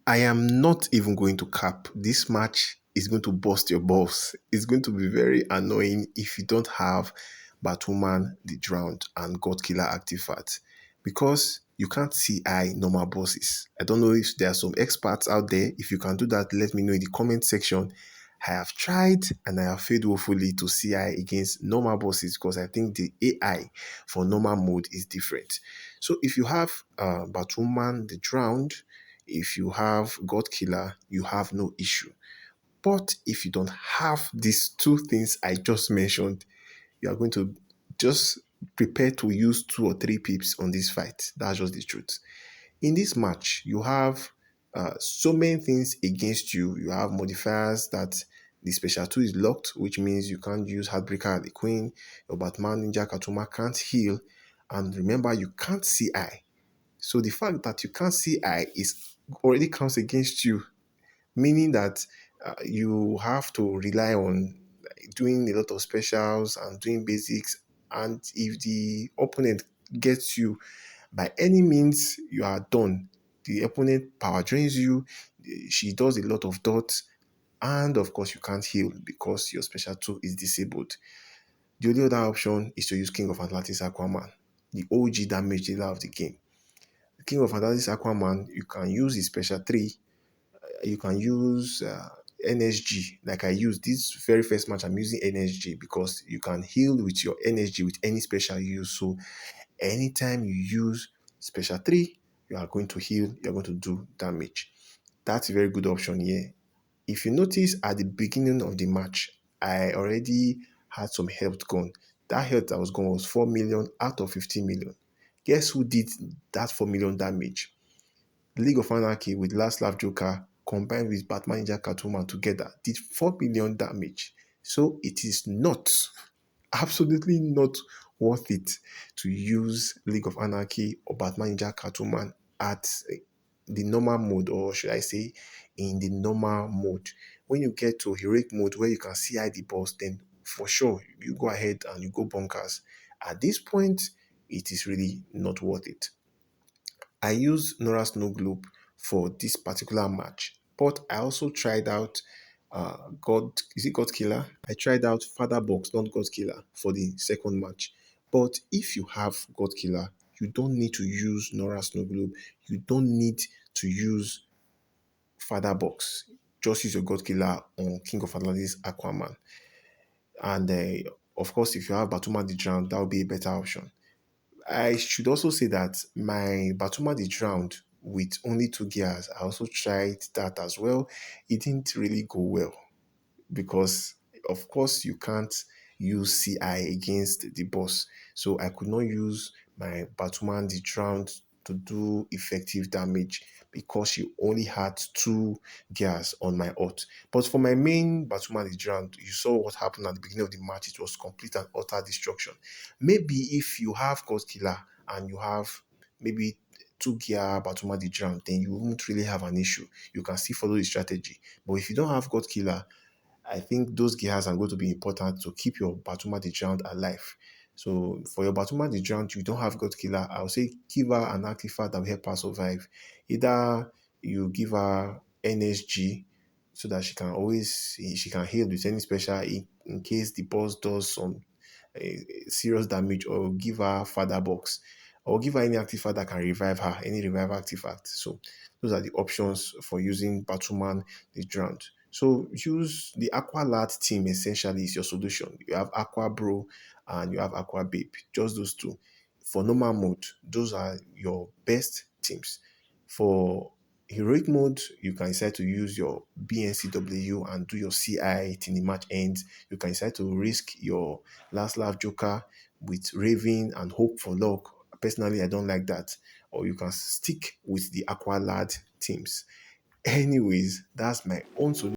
I am not even going to cap. This match is going to bust your balls. It's going to be very annoying if you don't have Batwoman, the Drowned, and God Killer Activat because you can't see I normal bosses. I don't know if there are some experts out there. If you can do that, let me know in the comment section. I have tried and I have failed woefully to CI against normal bosses because I think the AI for normal mode is different. So if you have Batwoman, the Drowned, if you have God Killer, you have no issue. But if you don't have these two things I just mentioned, you are going to just prepare to use 2 or 3 pips on this fight. That's just the truth. In this match, you have so many things against you. You have modifiers that the special 2 is locked, which means you can't use Heartbreaker at the Queen. Your Batman Ninja Katuma can't heal. And remember, you can't see eye. So the fact that you can't see eye is already counts against you, meaning that you have to rely on doing a lot of specials and doing basics. And if the opponent gets you by any means, you are done. The opponent power drains you. She does a lot of dots. And of course, you can't heal because your special 2 is disabled. The only other option is to use King of Atlantis Aquaman, the OG damage dealer of the game. King of Atlantis Aquaman, you can use his special 3. You can use NSG like I used this very first match. I'm using NSG because you can heal with your NSG with any special you use. So anytime you use special 3, you are going to heal, you're going to do damage. That's a very good option here. If you notice at the beginning of the match, I already had some health gone. That health that was gone was 4 million out of 15 million. Guess who did that 4 million damage? League of Anarchy with Last Laugh Joker combined with Batman Ninja Catwoman together did 4 million damage. So it is not, absolutely not worth it to use League of Anarchy or Batman Ninja Catwoman at the normal mode, or should I say in the normal mode. When you get to heroic mode where you can see the boss, then for sure you go ahead and you go bonkers. At this point, it is really not worth it. I used Nora Snow Globe for this particular match, but I also tried out God Killer? I tried out Father Box, not God Killer, for the second match. But if you have God Killer, you don't need to use Nora Snow Globe. You don't need to use Father Box. Just use your God Killer on King of Atlantis Aquaman. And of course, if you have Batuma the Drowned, that would be a better option. I should also say that my Batuma the Drowned with only 2 gears, I also tried that as well. It didn't really go well because, of course, you can't use CI against the boss. So I could not use my Batman the Drowned to do effective damage because she only had 2 gears on my ult. But for my main Batman the Drowned, you saw what happened at the beginning of the match. It was complete and utter destruction. Maybe if you have God Killer and you have maybe 2 gear Batman the Drowned, then you won't really have an issue. You can still follow the strategy. But if you don't have God Killer, I think those gears are going to be important to keep your Batuma the Drowned alive. So for your Batuma the Drowned, you don't have God Killer, I would say give her an artifact that will help her survive. Either you give her NSG so that she can heal with any special in case the boss does some serious damage, or give her Father Box, or give her any artifact that can revive her, any revive artifact. So those are the options for using Batuman the Drowned. So use the Aqua Lad team essentially is your solution. You have Aqua Bro and you have Aqua Babe. Just those two. For normal mode, those are your best teams. For heroic mode, you can decide to use your BNCW and do your CI till the match ends. You can decide to risk your Last Laugh Joker with Raven and hope for luck. Personally, I don't like that. Or you can stick with the Aqua Lad teams. Anyways, that's my own solution.